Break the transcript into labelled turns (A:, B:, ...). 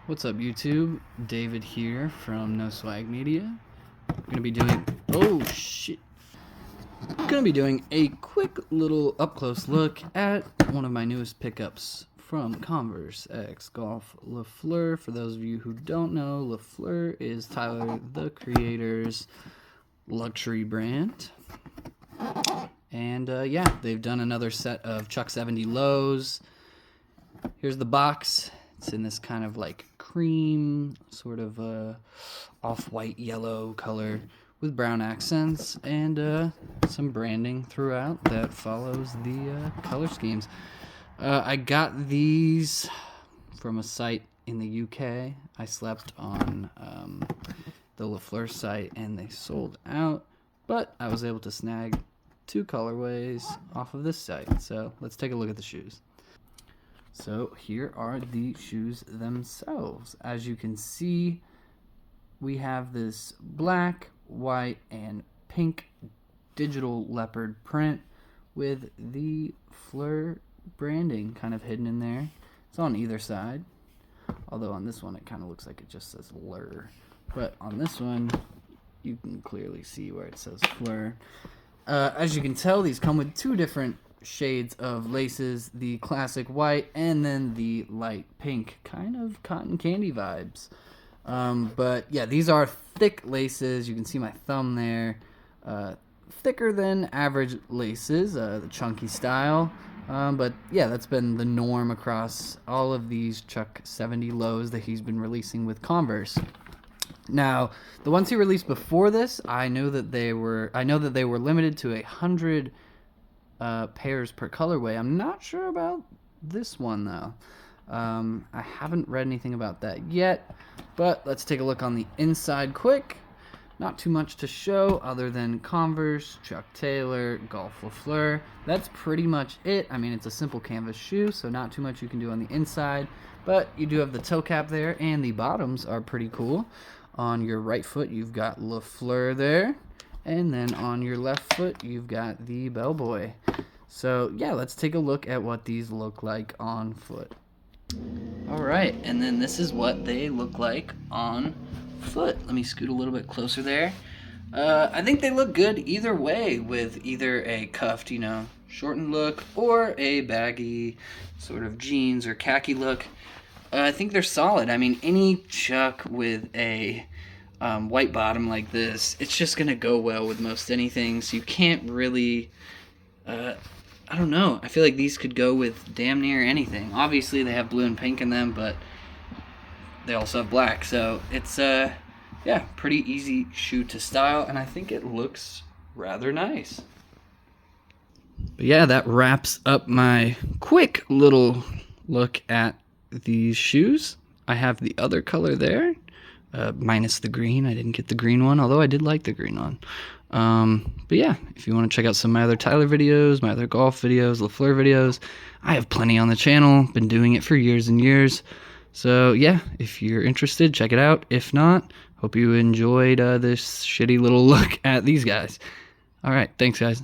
A: What's up, YouTube? David here from No Swag Media. Gonna be doing a quick little up close look at one of my newest pickups from Converse X Golf Fleur. For those of you who don't know, Fleur is Tyler the Creator's luxury brand. And yeah, they've done another set of Chuck 70 lows. Here's the box. It's in this kind of like cream, sort of off-white yellow color with brown accents and some branding throughout that follows the color schemes. I got these from a site in the UK. I slept on the Fleur site and they sold out, but I was able to snag 2 colorways off of this site. So let's take a look at the shoes. So here are the shoes themselves. As you can see, we have this black, white, and pink digital leopard print with the Fleur branding kind of hidden in there. It's on either side, although on this one it kind of looks like it just says Fleur. But on this one, you can clearly see where it says Fleur. As you can tell, these come with 2 different shades of laces, the classic white and then the light pink, kind of cotton candy vibes. But yeah, these are thick laces. You can see my thumb there. Thicker than average laces, the chunky style. But yeah, that's been the norm across all of these Chuck 70 lows that he's been releasing with Converse. Now, the ones he released before this, I know that they were limited to 100 pairs per colorway. I'm not sure about this one though. I haven't read anything about that yet, but let's take a look on the inside quick. Not too much to show other than Converse, Chuck Taylor, Golf Fleur. That's pretty much it. I mean, it's a simple canvas shoe, so not too much you can do on the inside, but you do have the toe cap there, and the bottoms are pretty cool. On your right foot, you've got Fleur there. And then on your left foot, you've got the bellboy. So yeah, let's take a look at what these look like on foot. All right, and then this is what they look like on foot. Let me scoot a little bit closer there. I think they look good either way, with either a cuffed, shortened look or a baggy sort of jeans or khaki look. I think they're solid. I mean, any Chuck with a white bottom like this, it's just gonna go well with most anything, so you can't really I don't know, I feel like these could go with damn near anything. Obviously they have blue and pink in them, but they also have black, so it's yeah, pretty easy shoe to style, and I think it looks rather nice. But yeah, that wraps up my quick little look at these shoes. I have the other color there, minus the green. I didn't get the green one, although I did like the green one. But yeah, if you want to check out some of my other Tyler videos, my other golf videos, Fleur videos, I have plenty on the channel. Been doing it for years and years. So yeah, if you're interested, check it out. If not, hope you enjoyed this shitty little look at these guys. All right, thanks guys.